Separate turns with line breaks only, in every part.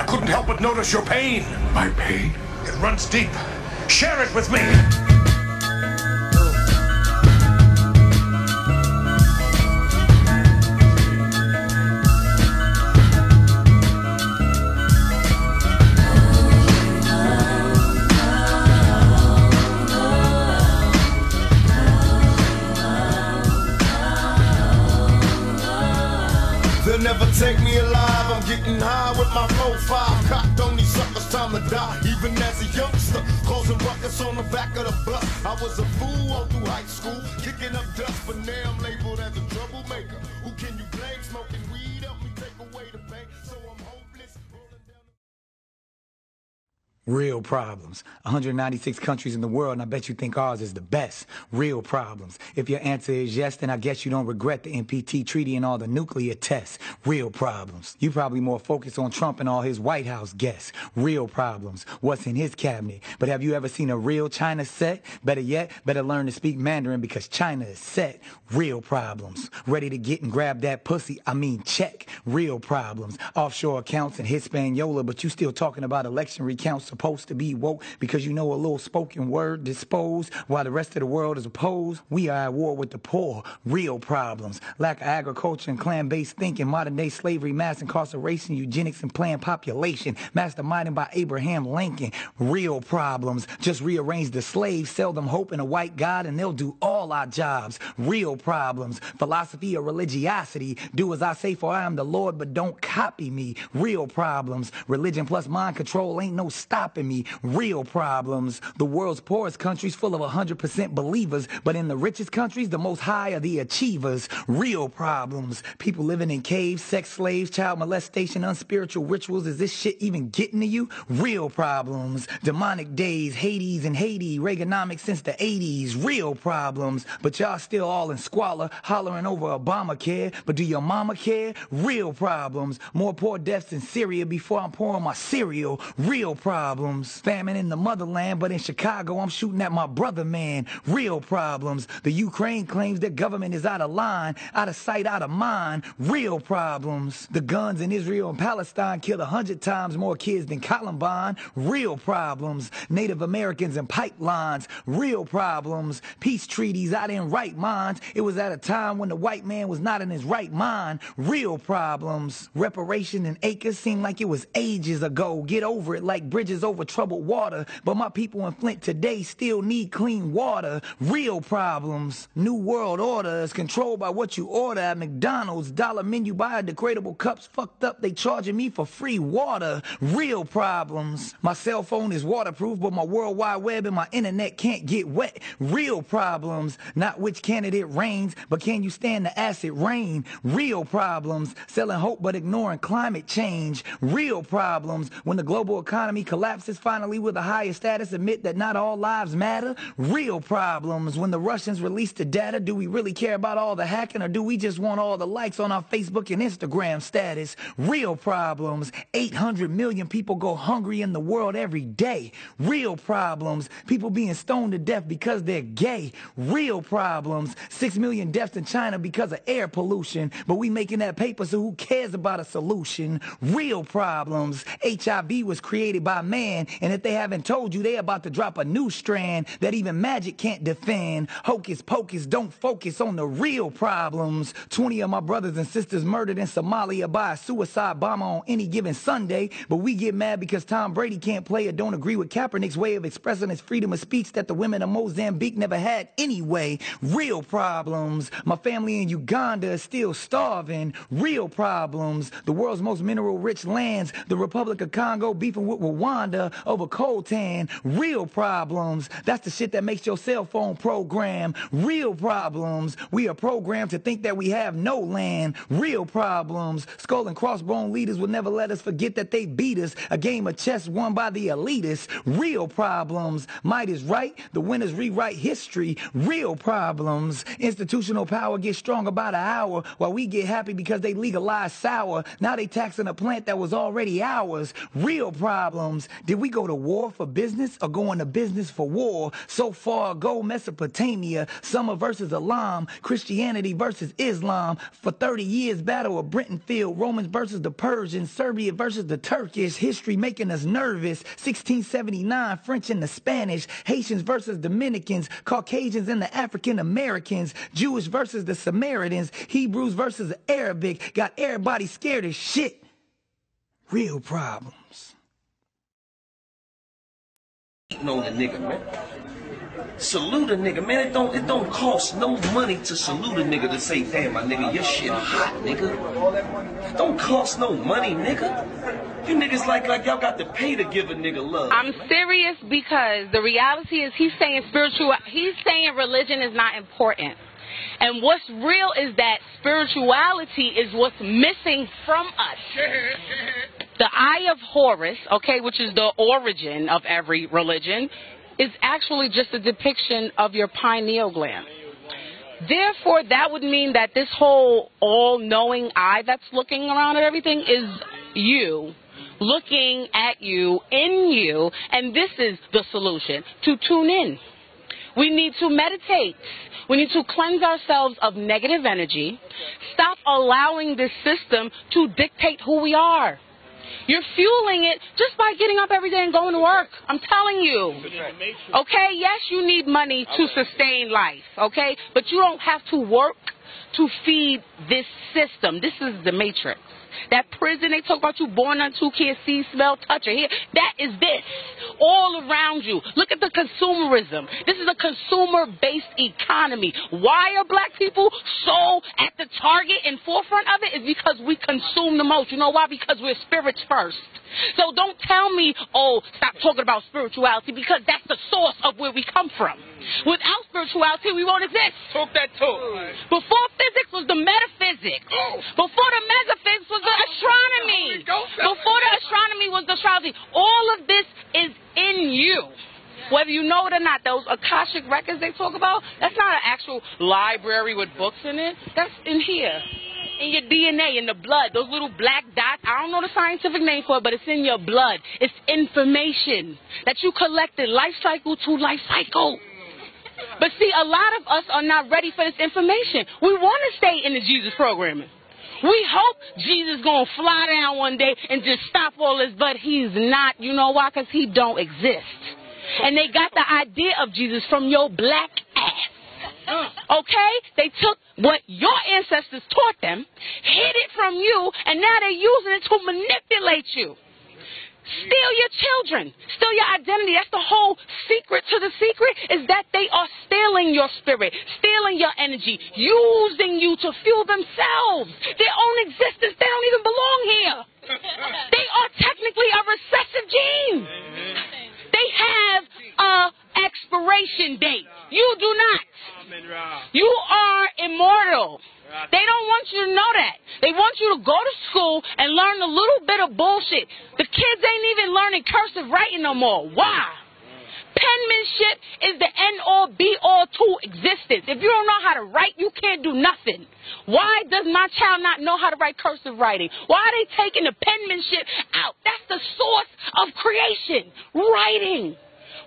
I couldn't help but notice your pain.
My pain?
It runs deep. Share it with me.
They'll never take me alive. I'm getting high with my 4-5. Cocked on these suckers, time to die. Even as a youngster, causing ruckus on the back of the bus. I was a fool all through high school, kicking up dust, but now I'm labeled as a troublemaker. Who can you blame? Smoking weed help me take away the pain, so I'm hopeless.
Real problems. 196 countries in the world, and I bet you think ours is the best. Real problems. If your answer is yes, then I guess you don't regret the NPT treaty and all the nuclear tests. Real problems. You probably more focused on Trump and all his White House guests. Real problems. What's in his cabinet. But have you ever seen a real China set? Better yet, better learn to speak Mandarin because China is set. Real problems. Ready to get and grab that pussy? I mean, check. Real problems. Offshore accounts and Hispaniola, but you still talking about election recounts supposed to be woke because you know a little spoken word disposed while the rest of the world is opposed. We are at war with the poor. Real problems. Lack of agriculture and clan-based thinking, modern-day slavery, mass incarceration, eugenics, and planned population. Masterminded by Abraham Lincoln. Real problems. Just rearrange the slaves, sell them hope in a white God, and they'll do all our jobs. Real problems. Philosophy or religiosity. Do as I say, for I am the Lord, but don't copy me. Real problems. Religion plus mind control ain't no stopping me. Real problems. The world's poorest countries full of 100% believers, but in the richest countries, the most high are the achievers. Real problems. People living in caves, sex slaves, child molestation, unspiritual rituals. Is this shit even getting to you? Real problems. Demonic days, Hades and Haiti, Reaganomics since the 80s. Real problems. But y'all still all in squalor, hollering over Obamacare. But do your mama care? Real problems. More poor deaths in Syria before I'm pouring my cereal. Real problems. Famine in the motherland, but in Chicago I'm shooting at my brother, man. Real problems. The Ukraine claims their government is out of line, out of sight, out of mind. Real problems. The guns in Israel and Palestine killed 100 times more kids than Columbine. Real problems. Native Americans and pipelines. Real problems. Peace treaties out in right minds. It was at a time when the white man was not in his right mind. Real problems. Reparation in acres seemed like it was ages ago. Get over it like bridges over troubled water, but my people in Flint today still need clean water. Real problems. New world order is controlled by what you order at McDonald's. Dollar menu biodegradable cups fucked up, they charging me for free water. Real problems. My cell phone is waterproof, but my World Wide Web and my internet can't get wet. Real problems. Not which candidate reigns, but can you stand the acid rain? Real problems. Selling hope but ignoring climate change. Real problems. When the global economy collapses, finally with a higher status admit that not all lives matter. Real problems. When the Russians release the data, do we really care about all the hacking, or do we just want all the likes on our Facebook and Instagram status? Real problems. 800 million people go hungry in the world every day. Real problems. People being stoned to death because they're gay. Real problems. 6 million deaths in China because of air pollution, but we making that paper, so who cares about a solution? Real problems. HIV was created by man, and if they haven't told you, they about to drop a new strand that even magic can't defend. Hocus pocus, don't focus on the real problems. 20 of my brothers and sisters murdered in Somalia by a suicide bomber on any given Sunday, but we get mad because Tom Brady can't play or don't agree with Kaepernick's way of expressing his freedom of speech that the women of Mozambique never had anyway. Real problems. My family in Uganda is still starving. Real problems. The world's most mineral-rich lands, the Republic of Congo beefing with Rwanda over coltan. Real problems. That's the shit that makes your cell phone program. Real problems. We are programmed to think that we have no land. Real problems. Skull and crossbone leaders will never let us forget that they beat us. A game of chess won by the elitists. Real problems. Might is right. The winners rewrite history. Real problems. Institutional power gets stronger by the hour while we get happy because they legalize sour. Now they taxing a plant that was already ours. Real problems. Did we go to war for business or go into business for war? So far ago, Mesopotamia, Summer versus Elam, Christianity versus Islam. For 30 years, Battle of Britain-Field, Romans versus the Persians, Serbia versus the Turkish, history making us nervous. 1679, French and the Spanish, Haitians versus Dominicans, Caucasians and the African Americans, Jewish versus the Samaritans, Hebrews versus the Arabic, got everybody scared as shit. Real problems.
On the nigga, man. Salute a nigga, man. It don't cost no money to salute a nigga to say, damn, my nigga, your shit hot, nigga. Don't cost no money, nigga. You niggas like y'all got to pay to give a nigga love.
I'm serious because the reality is he's saying religion is not important. And what's real is that spirituality is what's missing from us. The Eye of Horus, okay, which is the origin of every religion, is actually just a depiction of your pineal gland. Therefore, that would mean that this whole all-knowing eye that's looking around at everything is you, looking at you, in you, and this is the solution, to tune in. We need to meditate. We need to cleanse ourselves of negative energy. Stop allowing this system to dictate who we are. You're fueling it just by getting up every day and going to work. I'm telling you. Okay, yes, you need money to sustain life, okay? But you don't have to work to feed this system. This is the matrix. That prison they talk about, you born unto, can't see, smell, touch, or hear. That is this. All around you. Look at the consumerism. This is a consumer-based economy. Why are black people so at the target and forefront of it? Is because we consume the most. You know why? Because we're spirits first. So don't tell me, oh, stop talking about spirituality, because that's the source of where we come from. Without spirituality, we won't exist.
Talk that talk.
Before physics was the metaphysics. Before the metaphysics was the astronomy. Before the astronomy was the astrology. All of this is in you. Whether you know it or not, those Akashic records they talk about, that's not an actual library with books in it. That's in here. In your DNA, in the blood. Those little black dots, I don't know the scientific name for it, but it's in your blood. It's information that you collected life cycle to life cycle. But see, a lot of us are not ready for this information. We want to stay in the Jesus programming. We hope Jesus going to fly down one day and just stop all this, but he's not. You know why? Because he don't exist. And they got the idea of Jesus from your black ass. Okay? They took what your ancestors taught them, hid it from you, and now they're using it to manipulate you. Steal your children. Steal your identity. That's the whole secret to the secret, is that they are stealing your spirit, stealing your energy, using you to fuel themselves, their own existence. They don't even belong here. They are technically a recessive gene. They have an expiration date. You do not. You are immortal. They don't want you to know that. They want you to go to school and learn a little bit of bullshit. The kids ain't even learning cursive writing no more. Why? Penmanship is the end-all, be-all to existence. If you don't know how to write, you can't do nothing. Why does my child not know how to write cursive writing? Why are they taking the penmanship out? That's the source of creation, writing.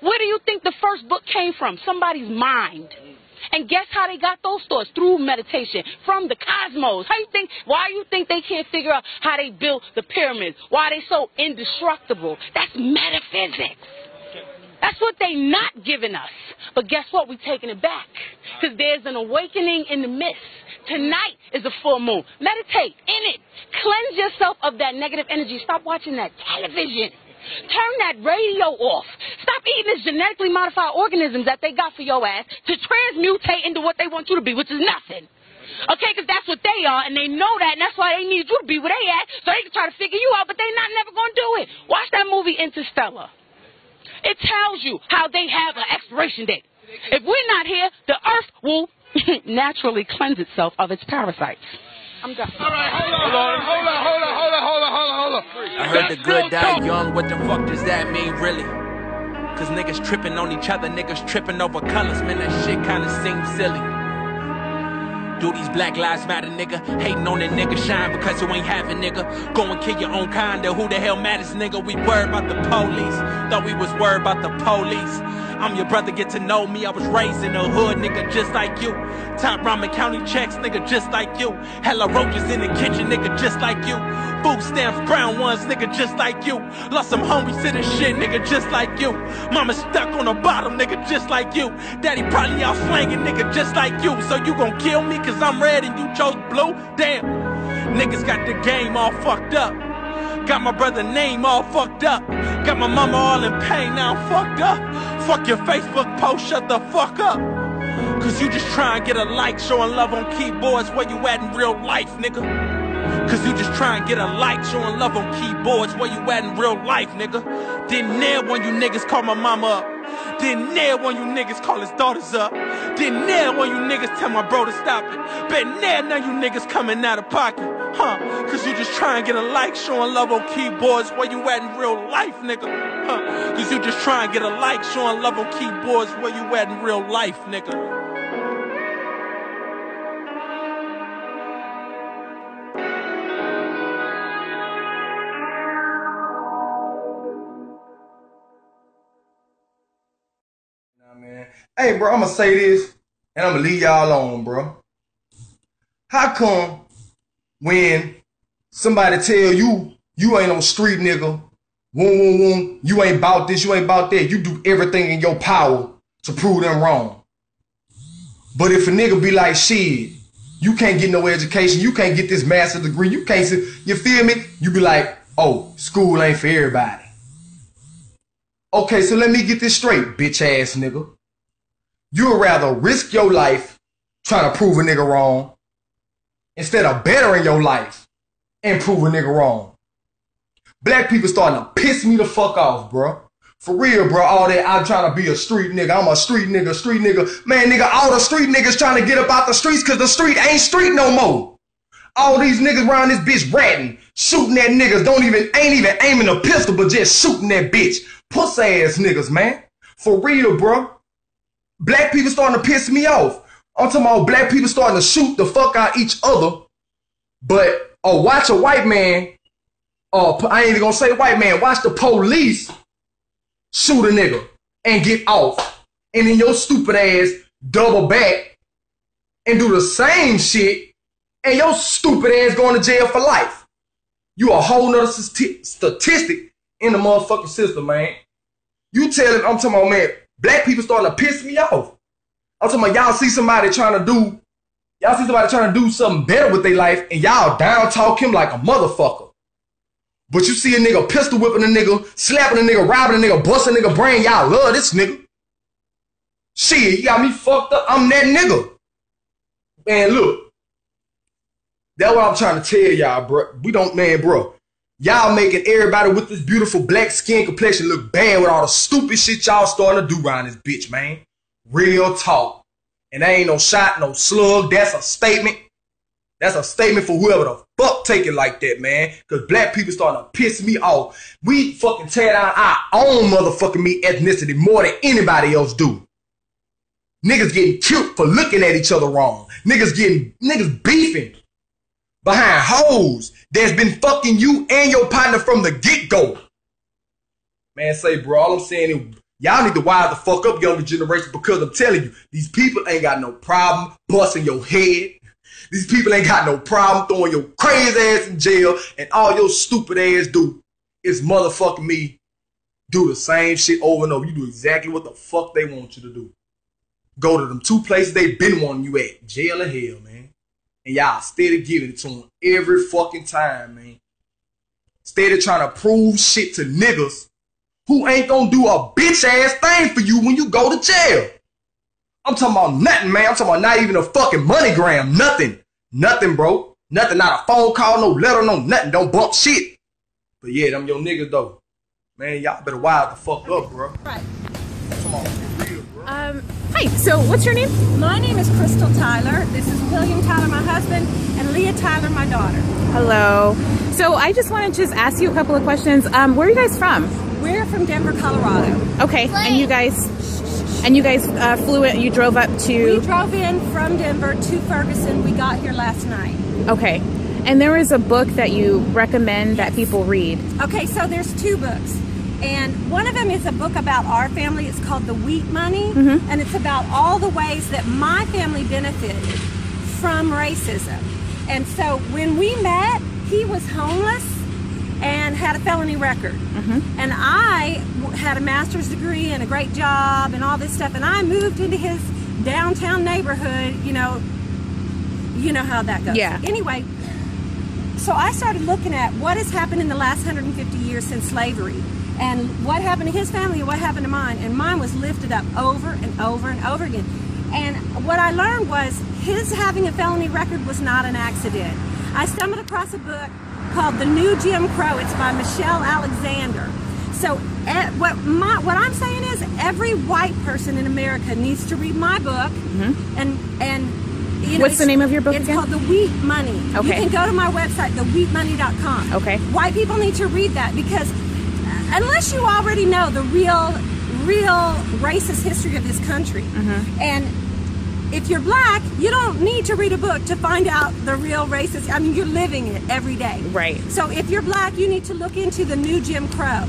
Where do you think the first book came from? Somebody's mind. And guess how they got those thoughts? Through meditation, from the cosmos. Why you think they can't figure out how they built the pyramids? Why are they so indestructible? That's metaphysics. That's what they not giving us. But guess what? We're taking it back. Because there's an awakening in the mist. Tonight is a full moon. Meditate in it. Cleanse yourself of that negative energy. Stop watching that television. Turn that radio off. Stop eating these genetically modified organisms that they got for your ass to transmutate into what they want you to be, which is nothing. Okay, because that's what they are, and they know that, and that's why they need you to be where they at, so they can try to figure you out, but they're not never going to do it. Watch that movie Interstellar. It tells you how they have an expiration date. If we're not here, the earth will naturally cleanse itself of its parasites. I'm done.
All right, hold on.
I heard the good die young. What the fuck does that mean, really? Cause niggas tripping on each other, niggas tripping over colors. Man, that shit kinda seems silly. do these Black Lives Matter, nigga. Hating on that nigga shine because you ain't having, nigga. Go and kill your own kind, who the hell matters, nigga? We worried about the police. Thought we was worried about the police. I'm your brother, get to know me. I was raised in the hood, nigga, just like you. Top ramen county checks, nigga, just like you. Hella roaches in the kitchen, nigga, just like you. Food stamps, brown ones, nigga, just like you. Lost some homies to this shit, nigga, just like you. Mama stuck on the bottom, nigga, just like you. Daddy probably out slanging, nigga, just like you. So you gon' kill me cause I'm red and you chose blue? Damn. Niggas got the game all fucked up. Got my brother name all fucked up. Got my mama all in pain, now I'm fucked up. Fuck your Facebook post, shut the fuck up. Cause you just try and get a like, showing love on keyboards. Where you at in real life, nigga? Cause you just try and get a like, showing love on keyboards. Where you at in real life, nigga? Didn't near when you niggas call my mama up. Didn't near when you niggas call his daughters up. Didn't near when you niggas tell my bro to stop it. Bet near now you niggas coming out of pocket. Huh? Cause you just try and get a like, showing love on keyboards. Where you at in real life, nigga? Huh? Cause you just try and get a like, showing love on keyboards. Where you at in real life, nigga?
Hey, bro, I'm going to say this, and I'm going to leave y'all alone, bro. How come when somebody tell you, you ain't no street nigga, you ain't about this, you ain't about that, you do everything in your power to prove them wrong. But if a nigga be like, shit, you can't get no education, you can't get this master's degree, you can't, you feel me? You be like, oh, school ain't for everybody. Okay, so let me get this straight, bitch ass nigga. You'd rather risk your life trying to prove a nigga wrong instead of bettering your life and prove a nigga wrong. Black people starting to piss me the fuck off, bro. For real, bro. All that I'm trying to be a street nigga. I'm a street nigga. Man, nigga, all the street niggas trying to get up out the streets because the street ain't street no more. All these niggas around this bitch ratting, shooting at niggas, ain't even aiming a pistol, but just shooting that bitch. Puss ass niggas, man. For real, bro. Black people starting to piss me off. I'm talking about black people starting to shoot the fuck out each other. But, watch a white man, I ain't even gonna say white man, watch the police shoot a nigga and get off. And then your stupid ass double back and do the same shit and your stupid ass going to jail for life. You a whole nother statistic in the motherfucking system, man. You tell it, I'm talking about, man, black people starting to piss me off. I'm talking about y'all see somebody trying to do something better with their life and y'all down talk him like a motherfucker. But you see a nigga pistol whipping a nigga, slapping a nigga, robbing a nigga, busting a nigga brain, y'all love this nigga. Shit, you got me fucked up. I'm that nigga. Man, look. That's what I'm trying to tell y'all, bro. Bro. Y'all making everybody with this beautiful black skin complexion look bad with all the stupid shit y'all starting to do around this bitch, man. Real talk. And that ain't no shot, no slug. That's a statement. That's a statement for whoever the fuck take it like that, man. Because black people starting to piss me off. We fucking tear down our own motherfucking meat ethnicity more than anybody else do. Niggas getting killed for looking at each other wrong. Niggas beefing behind hoes that's been fucking you and your partner from the get-go. Man, say, bro, all I'm saying is y'all need to wire the fuck up, younger generation, because I'm telling you, these people ain't got no problem busting your head. These people ain't got no problem throwing your crazy ass in jail, and all your stupid ass do is motherfucking me do the same shit over and over. You do exactly what the fuck they want you to do. Go to them two places they been wanting you at, jail and hell, man. And y'all steady giving it to them every fucking time, man. Steady trying to prove shit to niggas who ain't gonna do a bitch ass thing for you when you go to jail. I'm talking about nothing, man. I'm talking about not even a fucking MoneyGram. Nothing. Nothing, bro. Nothing. Not a phone call, no letter, no nothing. Don't bump shit. But yeah, them your niggas though. Man, y'all better wire the fuck up, bro.
Right.
Come on, be real, bro.
Hi. So what's your name? My name is Crystal Tyler. This is William Tyler, my husband, and Leah Tyler, my daughter.
Hello. So I just want to just ask you a couple of questions. Where are you guys from?
We're from Denver, Colorado.
Okay. And you guys... And you guys flew in, you drove up to...
We drove in from Denver to Ferguson. We got here last night.
Okay. And there is a book that you recommend that people read.
Okay, so there's 2 books. And one of them is a book about our family. It's called The Wheat Money. And it's about all the ways that my family benefited from racism. And so when we met, he was homeless and had a felony record. And I had a master's degree and a great job and all this stuff. And I moved into his downtown neighborhood. You know how that goes.
Yeah.
Anyway, so I started looking at what has happened in the last 150 years since slavery, and what happened to his family and what happened to mine. And mine was lifted up over and over and over again. And what I learned was his having a felony record was not an accident. I stumbled across a book called The New Jim Crow. It's by Michelle Alexander. So what I'm saying is every white person in America needs to read my book. And you know,
what's the name of your book
again?
It's called
The Wheat Money.
Okay.
You can go to my website, thewheatmoney.com.
Okay.
White people need to read that, because unless you already know the real racist history of this country, and if you're black, you don't need to read a book to find out the real racist. I mean, you're living it every day.
Right.
So if you're black, you need to look into the New Jim Crow.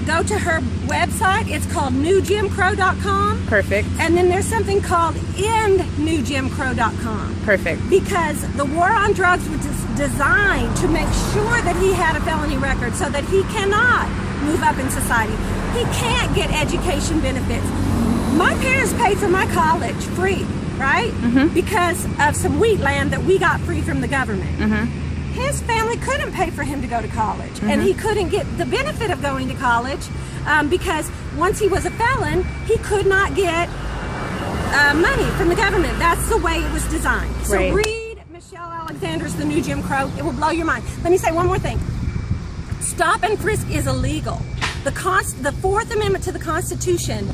Go to her website. It's called newjimcrow.com.
Perfect.
And then there's something called endnewjimcrow.com.
Perfect.
Because the war on drugs was designed to make sure that he had a felony record so that he cannot move up in society. He can't get education benefits. My parents paid for my college free, right? Because of some wheat land that we got free from the government. His family couldn't pay for him to go to college, and he couldn't get the benefit of going to college because once he was a felon, he could not get money from the government. That's the way it was designed. So read Michelle Alexander's The New Jim Crow. It will blow your mind. Let me say one more thing. Stop and frisk is illegal. The 4th Amendment to the Constitution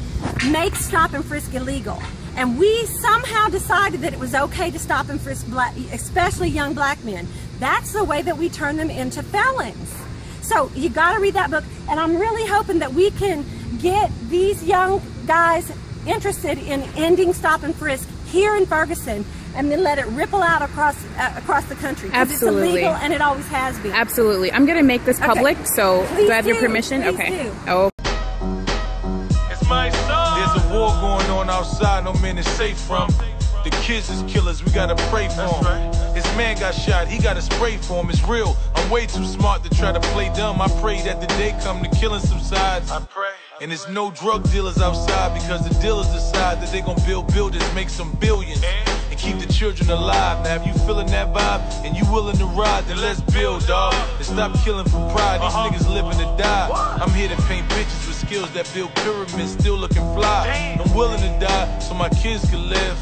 makes stop and frisk illegal. And we somehow decided that it was okay to stop and frisk especially young black men. That's the way that we turn them into felons. So you got to read that book. And I'm really hoping that we can get these young guys interested in ending stop and frisk here in Ferguson, and then let it ripple out across the country.
Absolutely.
It's illegal, and it always has been.
Absolutely. I'm going to make this public, so do I have your permission?
Please
okay.
do.
Oh.
It's my son. There's a war going on outside, no man is safe from. The kids is killers, we gotta pray for him. His man got shot, he got a spray for him. It's real, I'm way too smart to try to play dumb. I pray that the day come the killing subsides. I pray. And there's no drug dealers outside, because the dealers decide that they gon' build buildings, make some billions, and keep the children alive. Now if you feeling that vibe and you willing to ride, then let's build, dawg. And stop killing for pride, these niggas living to die. I'm here to paint pictures with skills that build pyramids, still looking fly. I'm willing to die so my kids can live.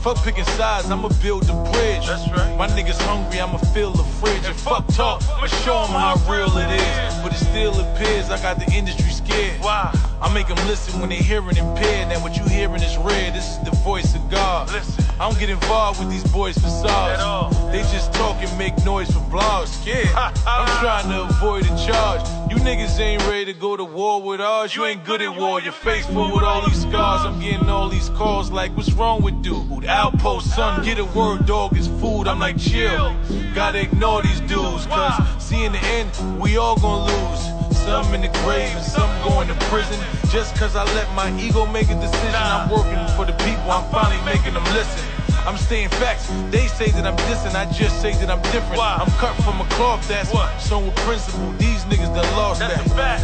Fuck picking sides, I'ma build the bridge. That's right. My niggas hungry, I'ma fill the fridge. And fuck talk, I'ma show them how real it is. But it still appears I got the industry scared. Why? I make them listen when they hearing impaired. And what you hearing is red, this is the voice of God. Listen. I don't get involved with these boys' facades. They just talk and make noise for blogs. Scared. I'm trying to avoid a charge. You niggas ain't ready to go to war with ours. You ain't good at war, your face full with all these scars. I'm getting all these calls like, what's wrong with dude? Outpost, son, get a word, dog, it's food. I'm like, chill, gotta ignore these dudes, cause see in the end, we all gonna lose. Some in the grave and some going to prison. Just cause I let my ego make a decision. I'm working for the people, I'm finally making them listen. I'm staying facts, they say that I'm dissing, I just say that I'm different. I'm cut from a cloth that's sewn with principle. These niggas done lost that.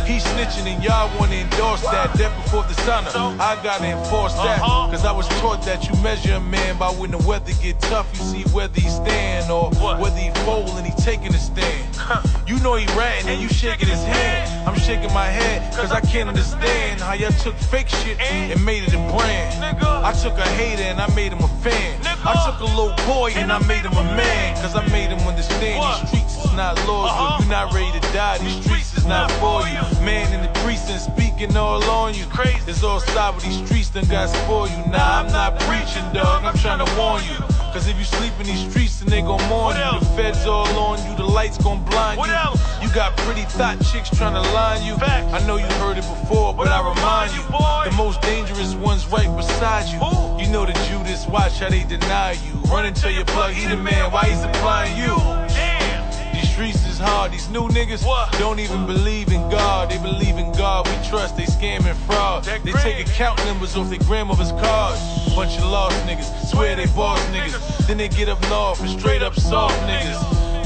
He snitching and y'all wanna endorse that. Death before the sun up, I gotta enforce that. Cause I was taught that you measure a man by when the weather get tough, you see whether he stand or whether he fold and he taking a stand. You know he ratting and you shaking his hand. I'm shaking my head cause I can't understand how y'all took fake shit and made it a brand. I took a hater and I made him a fan. I took a little boy and I made him a man. Cause I made him understand these streets is not loyal. You're not ready to die, these streets is not for you. Man in the precinct speaking all on you. It's all side with these streets done got spoiled you. Nah, I'm not preaching, dog, I'm trying to warn you. Cause if you sleep in these streets, then they gon' mourn you. The feds all on you, the lights gon' blind you. You got pretty thought chicks tryna line you. I know you heard it before, but I remind you, the most dangerous one's right beside you. You know the Judas, watch how they deny you. Run and tell your plug, he the man, why he supplying you? These streets is hard, these new niggas don't even believe in God. They believe in God, we trust, they scam and fraud. They take account numbers off their grandmother's cards. Bunch of lost niggas, swear they boss niggas. Then they get up north and straight up soft niggas.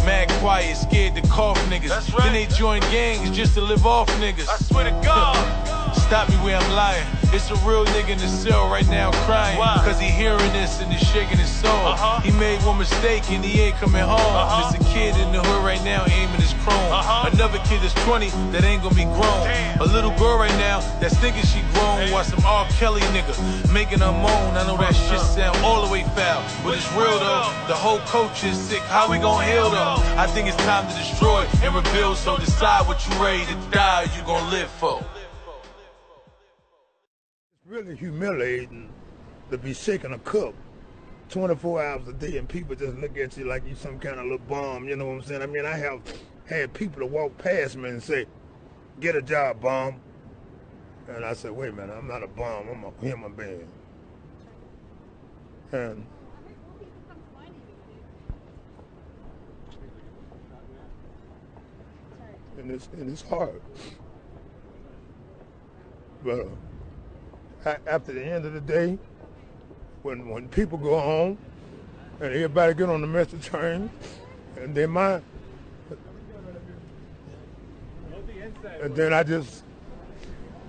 Mad quiet, scared to cough niggas. Then they join gangs just to live off niggas. I swear to God. Stop me where I'm lying. It's a real nigga in the cell right now crying. Cause he hearing this and it's shaking his soul. He made one mistake and he ain't coming home. There's a kid in the hood right now aiming his chrome. Another kid that's 20 that ain't gonna be grown. A little girl right now that's thinking she grown. While some R. Kelly nigga making her moan. I know that shit sound all the way foul, but it's real though. The whole coach is sick, how we gon' heal though? I think it's time to destroy and rebuild. So decide what you ready to die or you gon' live for.
Really humiliating to be shaking a cup 24 hours a day and people just look at you like you some kind of little bum, you know what I'm saying? I mean, I have had people to walk past me and say, get a job, bum. And I said, wait a minute, I'm not a bum, I'm a human being. And it's hard. But after the end of the day, when people go home and everybody get on the metro train and they mind, and then I just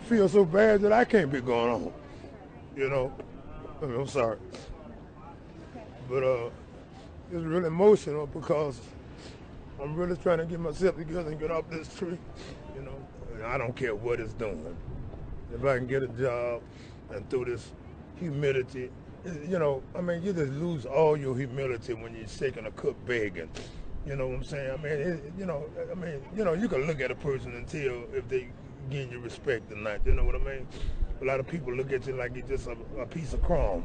feel so bad that I can't be going home, you know. I mean, I'm sorry, but it's really emotional because I'm really trying to get myself together and get off this tree, you know. And I don't care what it's doing. If I can get a job and through this humility, you know, I mean, you just lose all your humility when you're shaking a cup begging. You know what I'm saying? I mean, you can look at a person and tell if they give you respect or not. You know what I mean? A lot of people look at you like you're just a piece of crumb.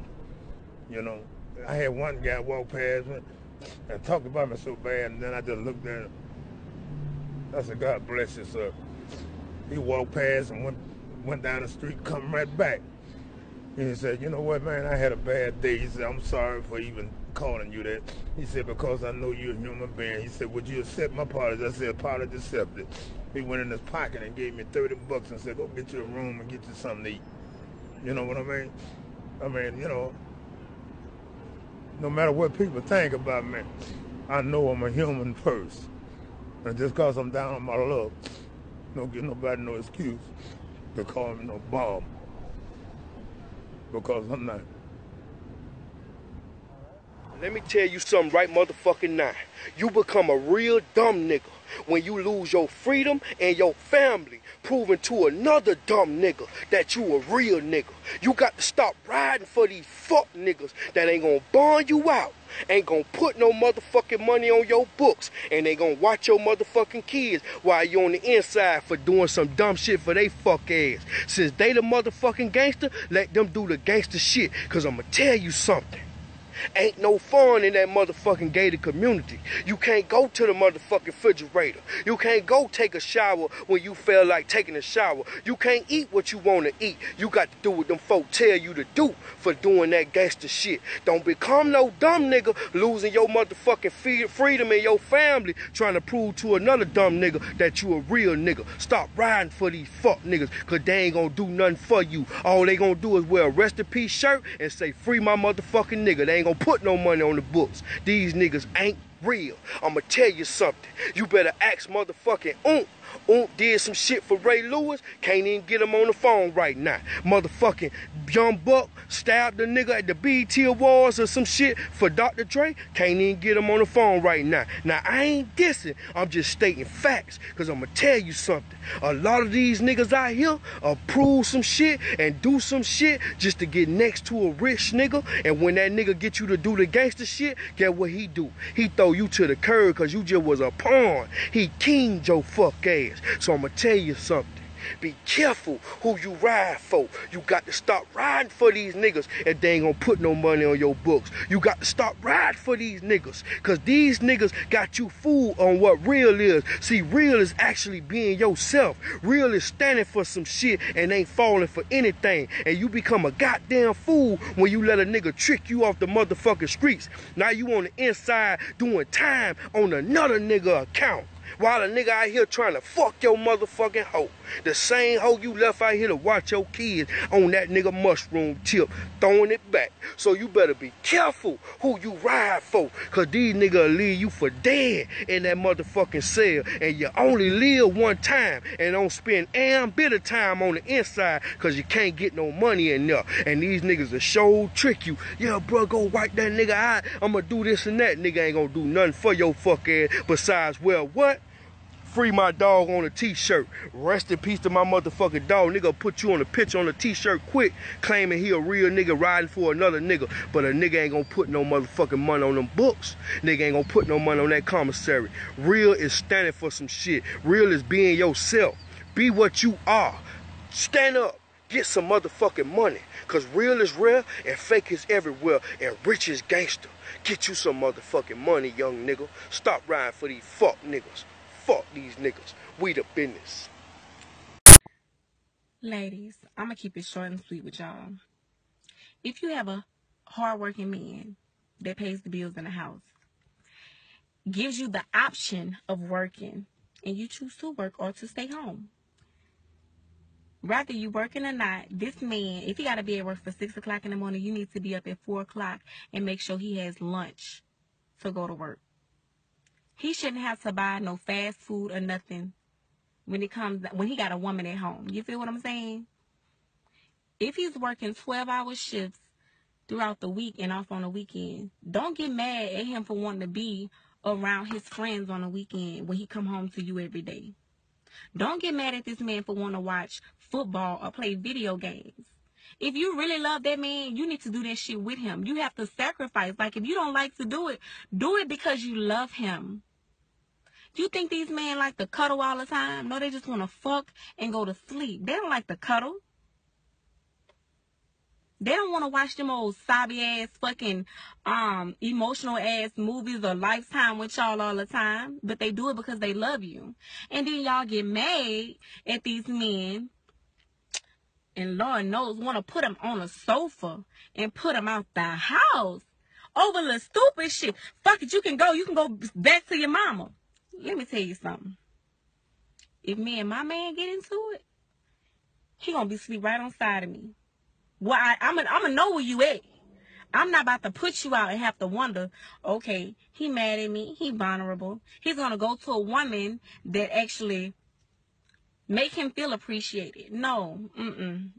You know, I had one guy walk past me and talked about me so bad, and then I just looked at him. I said, God bless you, sir. He walked past and went down the street, come right back. And he said, you know what, man, I had a bad day. He said, I'm sorry for even calling you that. He said, because I know you're a human being. He said, would you accept my apology? I said, apology accepted. He went in his pocket and gave me $30 and said, go get you a room and get you something to eat. You know what I mean? I mean, you know, no matter what people think about me, I know I'm a human first. And just because I'm down on my luck, don't give nobody no excuse to call me no bum. Because I'm not.
Let me tell you something right motherfucking now. You become a real dumb nigga when you lose your freedom and your family, proving to another dumb nigga that you a real nigga. You got to stop riding for these fuck niggas that ain't gonna bond you out, ain't gonna put no motherfucking money on your books, and they gonna watch your motherfucking kids while you on the inside for doing some dumb shit for they fuck ass. Since they the motherfucking gangster, let them do the gangster shit, cause I'ma tell you something. Ain't no fun in that motherfucking gated community. You can't go to the motherfucking refrigerator. You can't go take a shower when you feel like taking a shower. You can't eat what you want to eat. You got to do what them folk tell you to do for doing that gangster shit. Don't become no dumb nigga losing your motherfucking freedom and your family trying to prove to another dumb nigga that you a real nigga. Stop riding for these fuck niggas, cause they ain't gonna do nothing for you. All they gonna do is wear a rest in peace shirt and say free my motherfucking nigga. They ain't gonna put no money on the books. These niggas ain't real. I'ma tell you something. You better ask motherfucking did some shit for Ray Lewis. Can't even get him on the phone right now. Motherfucking Young Buck stabbed the nigga at the BET Awards or some shit for Dr. Dre. Can't even get him on the phone right now. Now, I ain't dissing. I'm just stating facts. Because I'm going to tell you something. A lot of these niggas out here approve some shit and do some shit just to get next to a rich nigga. And when that nigga get you to do the gangster shit, guess what he do? He throw you to the curb because you just was a pawn. He kinged your fuck ass. So I'm going to tell you something. Be careful who you ride for. You got to stop riding for these niggas if they ain't gonna put no money on your books. You got to stop riding for these niggas, cause these niggas got you fooled on what real is. See, real is actually being yourself. Real is standing for some shit and ain't falling for anything. And you become a goddamn fool when you let a nigga trick you off the motherfucking streets. Now you on the inside doing time on another nigga account, while a nigga out here trying to fuck your motherfucking hoe. The same hoe you left out here to watch your kids on that nigga mushroom tip, throwing it back. So you better be careful who you ride for, cause these niggas will leave you for dead in that motherfucking cell. And you only live one time, and don't spend damn bit of time on the inside, cause you can't get no money in there. And these niggas will sure trick you. Yeah, bro, go wipe that nigga out. I'ma do this and that. Nigga ain't gonna do nothing for your fuck ass besides, well, what? Free my dog on a t-shirt. Rest in peace to my motherfucking dog. Nigga put you on a picture on a t-shirt quick, claiming he a real nigga riding for another nigga. But a nigga ain't gonna put no motherfucking money on them books. Nigga ain't gonna put no money on that commissary. Real is standing for some shit. Real is being yourself. Be what you are. Stand up. Get some motherfucking money. Cause real is real and fake is everywhere. And rich is gangster. Get you some motherfucking money, young nigga. Stop riding for these fuck niggas. Fuck these niggas. We the business.
Ladies, I'm going to keep it short and sweet with y'all. If you have a hardworking man that pays the bills in the house, gives you the option of working, and you choose to work or to stay home, rather you working or not, this man, if he got to be at work for 6 o'clock in the morning, you need to be up at 4 o'clock and make sure he has lunch to go to work. He shouldn't have to buy no fast food or nothing when he got a woman at home. You feel what I'm saying? If he's working 12-hour shifts throughout the week and off on the weekend, don't get mad at him for wanting to be around his friends on the weekend when he come home to you every day. Don't get mad at this man for wanting to watch football or play video games. If you really love that man, you need to do that shit with him. You have to sacrifice. Like, if you don't like to do it because you love him. You think these men like to cuddle all the time? No, they just want to fuck and go to sleep. They don't like to cuddle. They don't want to watch them old sobby-ass fucking emotional-ass movies or Lifetime with y'all all the time. But they do it because they love you. And then y'all get mad at these men, and Lord knows want to put them on a sofa and put them out the house over the stupid shit. Fuck it, you can go back to your mama. Let me tell you something. If me and my man get into it, he gonna be asleep right on side of me. Well, I'm gonna know where you at. I'm not about to put you out and have to wonder, okay, he mad at me, he vulnerable. He's gonna go to a woman that actually make him feel appreciated. No,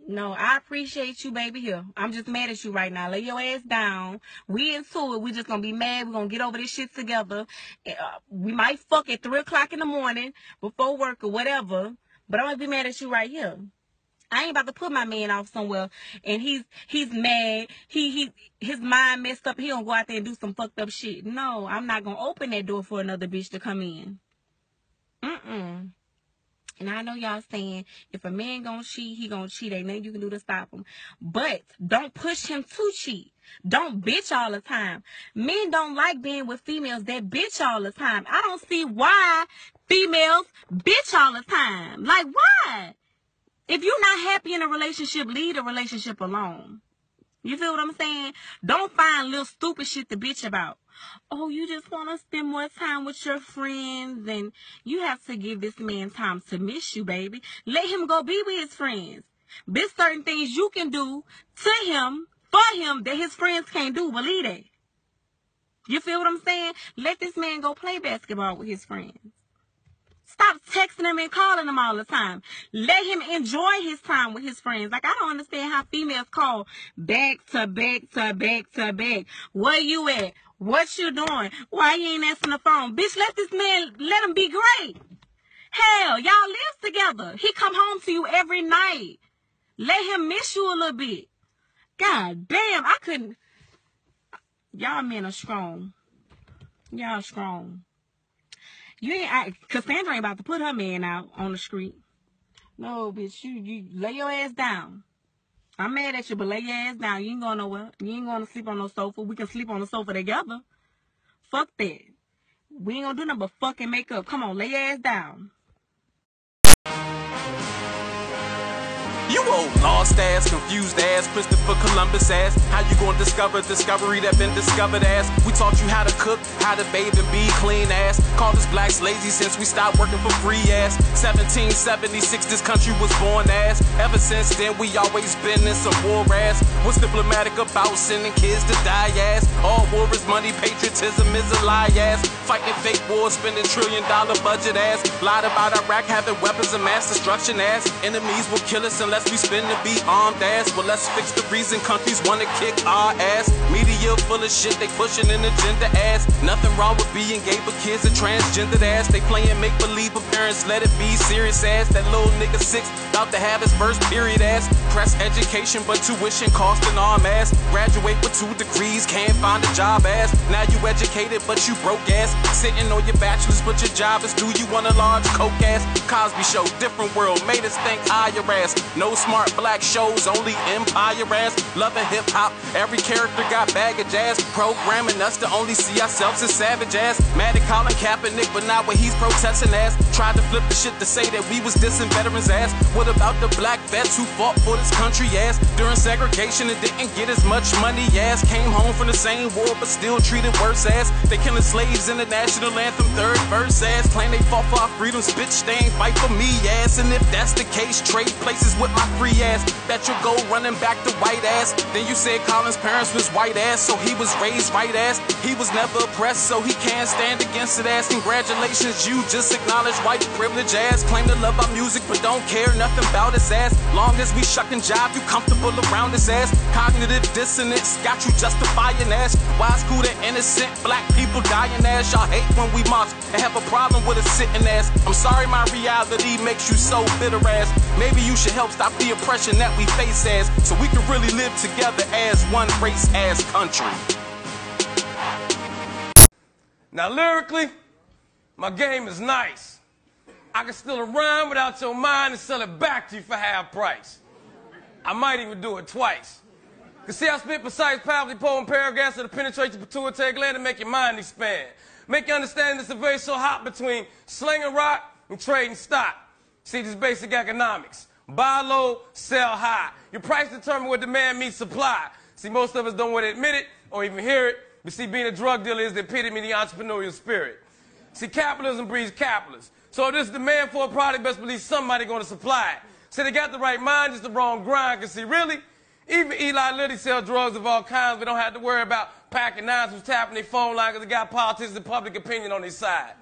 no, I appreciate you, baby. Here, I'm just mad at you right now. Lay your ass down. We into it. We just gonna be mad. We're gonna get over this shit together. We might fuck at 3 o'clock in the morning before work or whatever, but I'm gonna be mad at you right here. I ain't about to put my man off somewhere and he's mad. His mind messed up. He gonna go out there and do some fucked up shit. No, I'm not gonna open that door for another bitch to come in. And I know y'all saying, if a man gonna cheat, he gonna cheat. Ain't nothing you can do to stop him. But don't push him to cheat. Don't bitch all the time. Men don't like being with females that bitch all the time. I don't see why females bitch all the time. Like, why? If you're not happy in a relationship, leave the relationship alone. You feel what I'm saying? Don't find little stupid shit to bitch about. Oh, you just want to spend more time with your friends, and you have to give this man time to miss you, baby. Let him go be with his friends. There's certain things you can do to him, for him, that his friends can't do. Believe that. You feel what I'm saying? Let this man go play basketball with his friends. Stop texting him and calling him all the time. Let him enjoy his time with his friends. Like, I don't understand how females call back to back to back to back. Where you at? What you doing? Why you ain't answering the phone? Bitch, let him be great. Hell, y'all live together. He come home to you every night. Let him miss you a little bit. God damn, I couldn't. Y'all men are strong. Y'all strong. Cassandra ain't about to put her man out on the street.
No, bitch, you lay your ass down. I'm mad at you, but lay your ass down. You ain't going nowhere. You ain't going to sleep on no sofa. We can sleep on the sofa together. Fuck that. We ain't gonna do nothing but fucking make up. Come on, lay your ass down.
You old lost ass, confused ass, Christopher Columbus ass. How you gonna discover discovery that been discovered ass? We taught you how to cook, how to bathe and be clean ass. Called us blacks lazy since we stopped working for free ass. 1776 this country was born ass. Ever since then we always been in some war ass. What's diplomatic about sending kids to die ass? All war is money, patriotism is a lie ass. Fighting fake wars, spending $1 trillion budget ass. Lied about Iraq having weapons of mass destruction ass. Enemies will kill us unless we spend to be armed ass. Well, let's fix the reason countries wanna kick our ass. Media full of shit, they pushing an agenda ass. Nothing wrong with being gay, but kids are transgendered ass. They playing make-believe, but parents let it be serious ass. That little nigga 6, about to have his first period ass. Press education, but tuition cost an arm ass. Graduate with 2 degrees, can't find a job ass. Now you educated, but you broke ass. Sitting on your bachelor's, but your job is do you want a large coke ass? Cosby Show, different world, made us think higher ass. No smart black shows, only empire ass. Loving hip hop, every character got baggage ass. Programming us to only see ourselves as savage ass. Mad at Colin Kaepernick, but not what he's protesting ass. Tried to flip the shit to say that we was dissing veterans ass. What about the black vets who fought for this country ass? During segregation and didn't get as much money ass. Came home from the same war but still treated worse ass. They killing slaves in the national anthem, 3rd verse ass. Claim they fought for our freedoms, bitch, they ain't fight for me ass. And if that's the case, trade places with my free ass. Bet you'll go running back to white ass. Then you said Colin's parents was white ass, so he was raised right ass. He was never oppressed, so he can't stand against it ass. Congratulations, you just acknowledged white privilege ass. Claim to love our music, but don't care nothing about his ass. Long as we shuck and jive, you comfortable around his ass. Cognitive dissonance got you justifying ass. Why is cool that innocent black people dying ass? Y'all hate when we march and have a problem with a sitting ass. I'm sorry my reality makes you so bitter ass. Maybe you should help stop the oppression that we face as, so we can really live together as one race, as country.
Now lyrically, my game is nice. I can steal a rhyme without your mind and sell it back to you for half price. I might even do it twice. Cause see, I spit precise, powerfully poem paragraphs that'll penetrate your pituitary gland and make your mind expand. Make you understand this survey so hot between slinging rock and trading stock. See, this basic economics. Buy low, sell high. Your price determines what demand meets supply. See, most of us don't want to admit it or even hear it, but see, being a drug dealer is the epitome of the entrepreneurial spirit. See, capitalism breeds capitalists. So if there's demand for a product, best believe somebody going to supply it. See, they got the right mind, just the wrong grind. Cause see, really, even Eli Lilly sell drugs of all kinds. We don't have to worry about packing nines who's tapping their phone line because they got politics and public opinion on their side.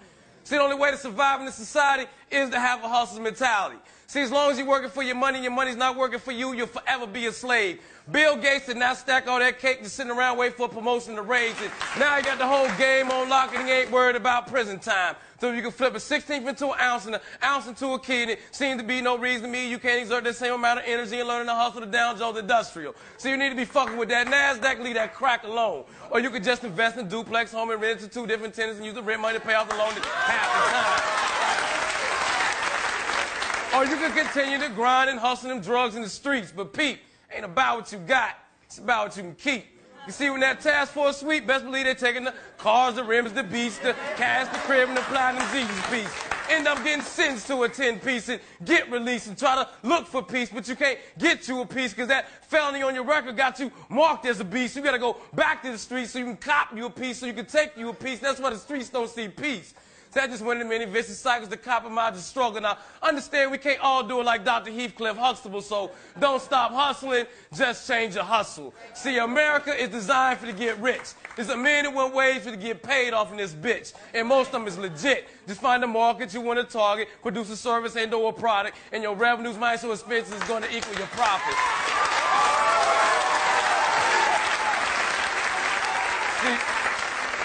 See, the only way to survive in this society is to have a hustler's mentality. See, as long as you're working for your money and your money's not working for you, you'll forever be a slave. Bill Gates did not stack all that cake just sitting around waiting for a promotion to raise it. Now he got the whole game on lock and he ain't worried about prison time. So if you can flip a 16th into an ounce and an ounce into a kidney, seems to be no reason to me you can't exert the same amount of energy in learning to hustle the Dow Jones Industrial. So you need to be fucking with that NASDAQ, leave that crack alone. Or you could just invest in duplex, home, and rent to 2 different tenants and use the rent money to pay off the loan half the time. Or you can continue to grind and hustle them drugs in the streets. But Pete, ain't about what you got, it's about what you can keep. You see, when that task force sweep, best believe they're taking the cars, the rims, the beats, the cash, the crib, and the platinum Jesus piece. End up getting sentenced to a 10-piece and get released and try to look for peace, but you can't get to a piece because that felony on your record got you marked as a beast. You got to go back to the streets so you can cop you a piece, so you can take you a piece. That's why the streets don't see peace. So that just one of the many vicious cycles to compromise the struggle. Now, understand we can't all do it like Dr. Heathcliff Huxtable, so don't stop hustling, just change your hustle. See, America is designed for to get rich. There's a million and one ways for to get paid off in this bitch, and most of them is legit. Just find the market you want to target, produce a service and or a product, and your revenues minus your expenses is going to equal your profit.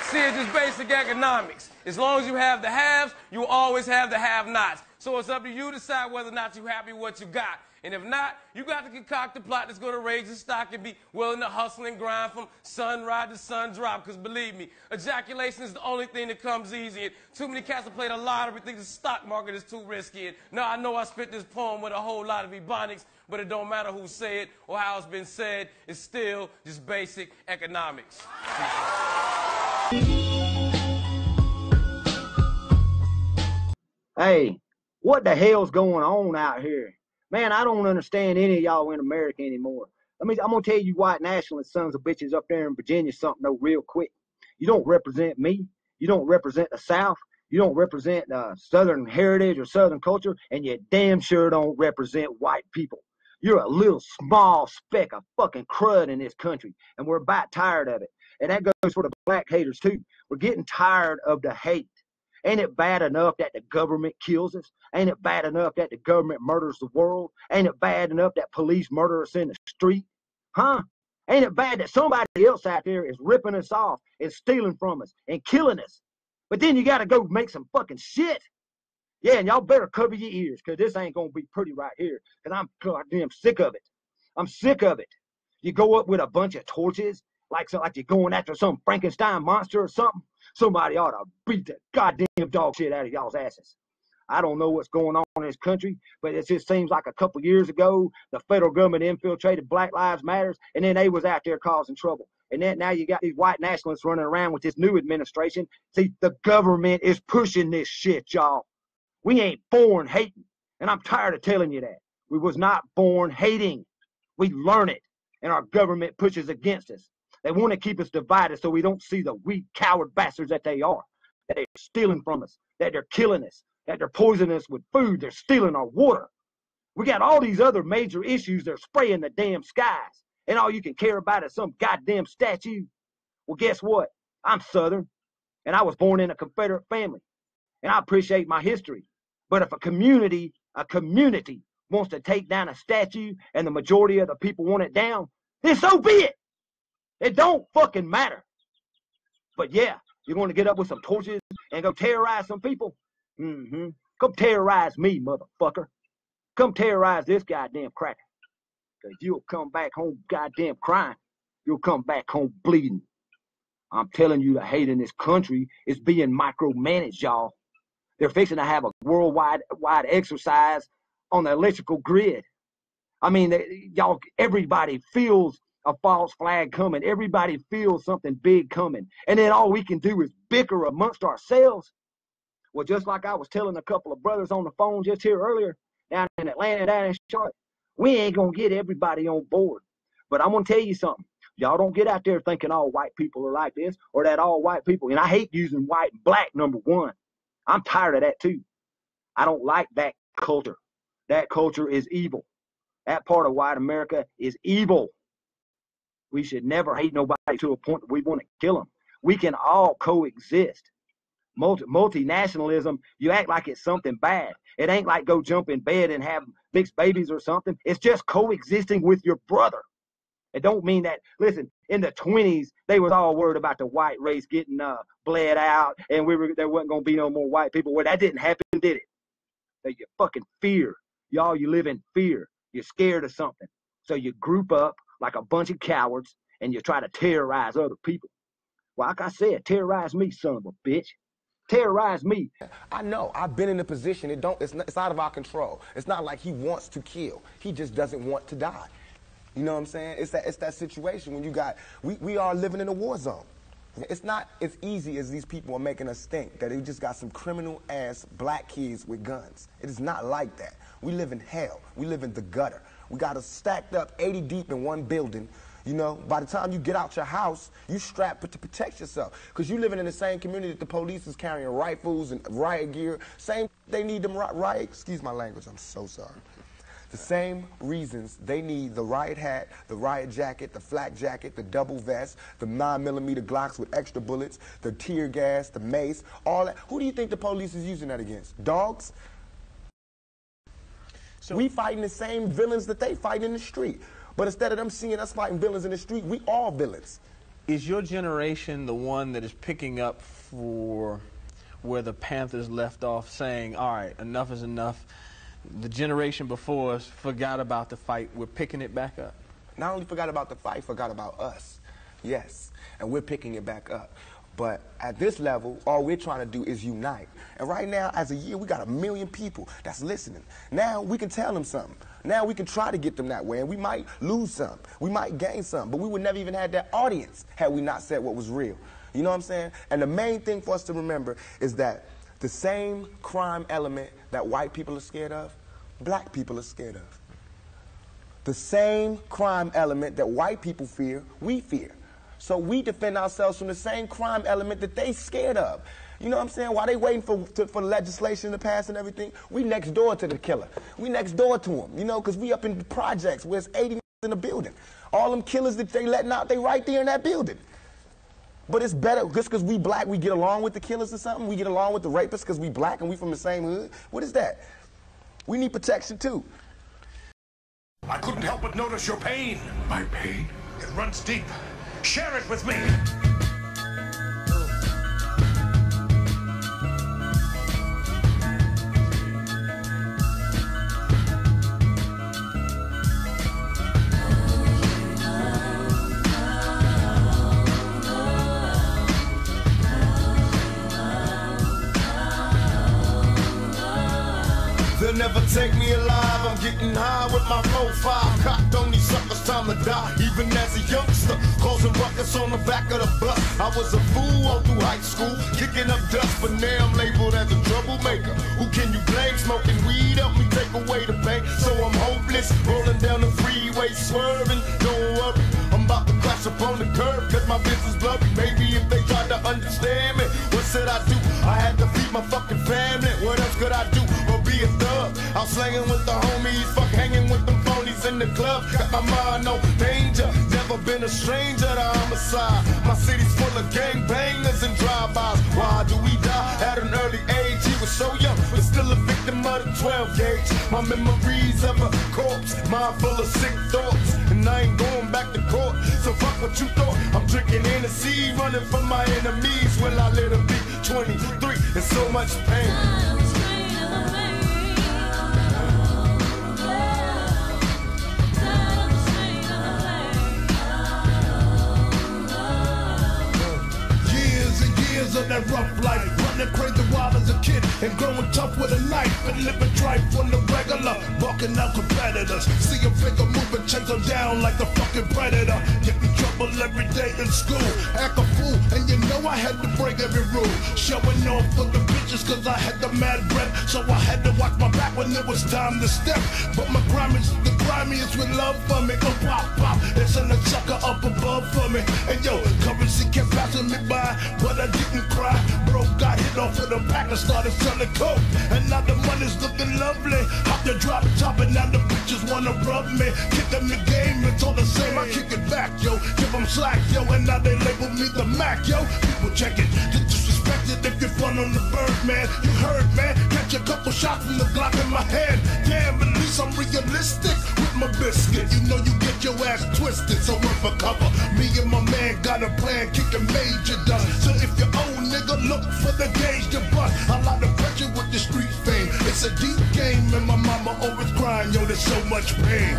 See, it's just basic economics. As long as you have the haves, you will always have the have-nots. So it's up to you to decide whether or not you're happy with what you got. And if not, you got to concoct a plot that's going to raise your stock and be willing to hustle and grind from sunrise to sun drop. Because believe me, ejaculation is the only thing that comes easy. And too many cats have played a lottery think the stock market is too risky. And now I know I spit this poem with a whole lot of ebonics, but it don't matter who say it or how it's been said. It's still just basic economics.
Hey, what the hell's going on out here? Man, I don't understand any of y'all in America anymore. I'm gonna tell you white nationalist sons of bitches up there in Virginia something though real quick. You don't represent me. You don't represent the South. You don't represent Southern heritage or Southern culture, and you damn sure don't represent white people. You're a little small speck of fucking crud in this country, and we're about tired of it. And that goes for the black haters too. We're getting tired of the hate. Ain't it bad enough that the government kills us? Ain't it bad enough that the government murders the world? Ain't it bad enough that police murder us in the street? Huh? Ain't it bad that somebody else out there is ripping us off and stealing from us and killing us? But then you got to go make some fucking shit. Yeah, and y'all better cover your ears, because this ain't going to be pretty right here, because I'm goddamn sick of it. I'm sick of it. You go up with a bunch of torches, like you're going after some Frankenstein monster or something. Somebody ought to beat the goddamn dog shit out of y'all's asses. I don't know what's going on in this country, but it just seems like a couple years ago, the federal government infiltrated Black Lives Matters, and then they was out there causing trouble. And then now you got these white nationalists running around with this new administration. See, the government is pushing this shit, y'all. We ain't born hating, and I'm tired of telling you that. We was not born hating. We learn it, and our government pushes against us. They want to keep us divided so we don't see the weak, coward bastards that they are, that they're stealing from us, that they're killing us, that they're poisoning us with food, they're stealing our water. We got all these other major issues they're spraying the damn skies, and all you can care about is some goddamn statue. Well, guess what? I'm Southern, and I was born in a Confederate family, and I appreciate my history. But if a community wants to take down a statue and the majority of the people want it down, then so be it. It don't fucking matter. But yeah, you're going to get up with some torches and go terrorize some people? Mm-hmm. Come terrorize me, motherfucker. Come terrorize this goddamn cracker. Because you'll come back home goddamn crying. You'll come back home bleeding. I'm telling you, the hate in this country is being micromanaged, y'all. They're fixing to have a worldwide exercise on the electrical grid. I mean, y'all, everybody feels a false flag coming. Everybody feels something big coming. And then all we can do is bicker amongst ourselves. Well, just like I was telling a couple of brothers on the phone just here earlier, down in Atlanta, down in Charlotte, we ain't going to get everybody on board. But I'm going to tell you something. Y'all don't get out there thinking all white people are like this or that all white people. And I hate using white and black, number one. I'm tired of that too. I don't like that culture. That culture is evil. That part of white America is evil. We should never hate nobody to a point that we want to kill them. We can all coexist. Multinationalism, you act like it's something bad. It ain't like go jump in bed and have mixed babies or something. It's just coexisting with your brother. It don't mean that, listen, in the 20s, they was all worried about the white race getting bled out, and there wasn't going to be no more white people. Well, that didn't happen, did it? So you fucking fear. Y'all, you live in fear. You're scared of something. So you group up like a bunch of cowards, and you try to terrorize other people. Well, like I said, terrorize me, son of a bitch. Terrorize me.
I know. I've been in a position. It's out of our control. It's not like he wants to kill. He just doesn't want to die. You know what I'm saying? It's that situation when you got, we are living in a war zone. It's not as easy as these people are making us think, that they just got some criminal-ass black kids with guns. It is not like that. We live in hell. We live in the gutter. We got us stacked up 80 deep in one building. You know, by the time you get out your house, you strapped to protect yourself. Because you living in the same community that the police is carrying rifles and riot gear. Same, they need them riot, excuse my language, I'm so sorry. The same reasons they need the riot hat, the riot jacket, the flak jacket, the double vest, the 9mm Glocks with extra bullets, the tear gas, the mace, all that. Who do you think the police is using that against? Dogs? So we fighting the same villains that they fight in the street. But instead of them seeing us fighting villains in the street, we all villains.
Is your generation the one that is picking up for
where the Panthers left off, saying, all right, enough is enough. The generation before us forgot about the fight. We're picking it back up.
Not only forgot about the fight, forgot about us. Yes, and we're picking it back up. But at this level, all we're trying to do is unite. And right now, as a year, we got 1 million people that's listening. Now we can tell them something. Now we can try to get them that way, and we might lose some. We might gain some, but we would never even have that audience had we not said what was real. You know what I'm saying? And the main thing for us to remember is that the same crime element that white people are scared of, black people are scared of. The same crime element that white people fear, we fear. So we defend ourselves from the same crime element that they scared of. You know what I'm saying? While they waiting for legislation to pass and everything, we next door to the killer. We next door to him, you know, because we up in the projects where it's 80 in the building. All them killers that they letting out, they right there in that building. But it's better, just because we black, we get along with the killers or something? We get along with the rapists because we black and we from the same hood? What is that? We need protection too.
I couldn't help but notice your pain. My pain? It runs deep. Share it with me.
They'll never take me alive, I'm getting high with my 4-5. Cocked on these suckers, time to die. Even as a youngster, causing ruckus on the back of the bus. I was a fool all through high school, kicking up dust, but now I'm labeled as a troublemaker. Who can you blame? Smoking weed help me take away the pain. So I'm hopeless, rolling down the freeway, swerving. Don't worry, I'm about to crash up on the curb, cause my business blurry. Maybe if they tried to understand me, what should I do? I had to feed my fucking family, what else could I do? Or be a thug? I'm slanging with the homies, fuck hanging with them phonies in the club. Got my mind on danger, never been a stranger to homicide. My city's full of gangbangers and drive-bys. Why do we die at an early age? He was so young, but still a victim of the 12 gauge. My memories of a corpse, mind full of sick thoughts, and I ain't going back to court. So fuck what you thought. I'm drinking Hennessy, running from my enemies. Will I let her be 23? There's so much pain.
Of that rough life, running crazy wild as a kid and growing tough with a knife and living tripe on the regular, barking out competitors. See a figure moving, chase them down like the fucking predator. Get in trouble every day in school, act a fool, and you know I had to break every rule. Showing off for the bitches cause I had the mad breath, so I had to watch my back when it was time to step. But my crime is the grimiest with love for me. Oh pop pop, it's in the sucker up above for me. And yo, currency kept passing me by, but I didn't cry. Bro got hit off with a pack and started selling coke, and now the money's looking lovely. Hop the drop top and now the bitches wanna rub me. Kick them the game, it's all the same. I kick it back, yo, give them slack, yo, and now they label me the Mac, yo. People check it, get disrespected if you're fun on the bird, man. You heard, man, catch a couple shots from the Glock in my hand. Damn, at least I'm realistic with my biscuit. You know you get your ass twisted, so run for cover. Me and my man got a plan, kicking major dust. So if you're old nigga, look for the gauge to bust. A lot of pressure with the street fame. It's a deep game, and my mama always crying, yo, there's so much pain.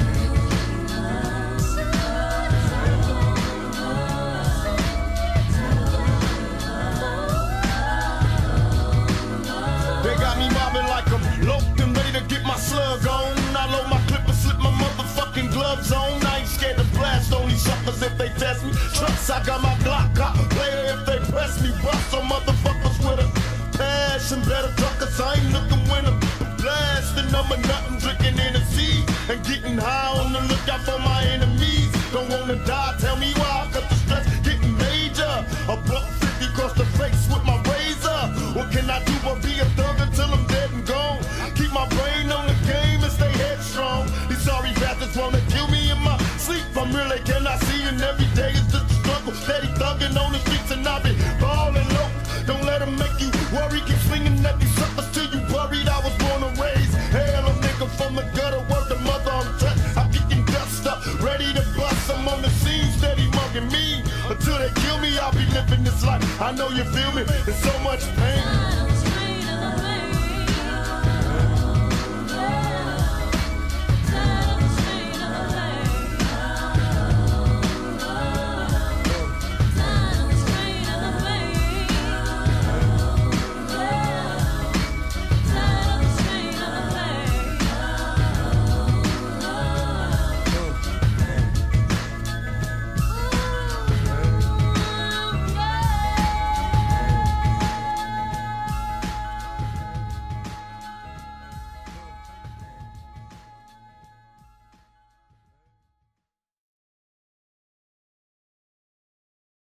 They got me mobbing like I'm loped and ready to get my slug on. I load my clip and slip my motherfucking gloves on. I ain't scared to blast on these suckers if they test me. Trust, I got my Glock, got player if they press me. Bust some motherfuckers with a passion. Better tuckers, I ain't looking when I'm blasting. I'm a nothing, drinking Hennessy and getting high on the lookout for my enemies. Don't wanna die, tell me why, cause the stress getting major. A $150 across the face with my razor. What can I do but be a thug until I'm dead and gone? Keep my brain on the game and stay headstrong. These sorry bastards wanna kill me in my sleep. I'm really cannot see, and every day is just a struggle. Steady thugging on the streets and I be ballin' low. Don't let them make you worry. Keep swinging at these suckers till you worried. I was born and raised hell, a nigga from the gutter. Word to mother, I'm touched. I'm kicking dust up, ready to bust. I'm on the scene, steady mugging me. Until they kill me, I'll be living this life. I know you feel me. There's so much pain.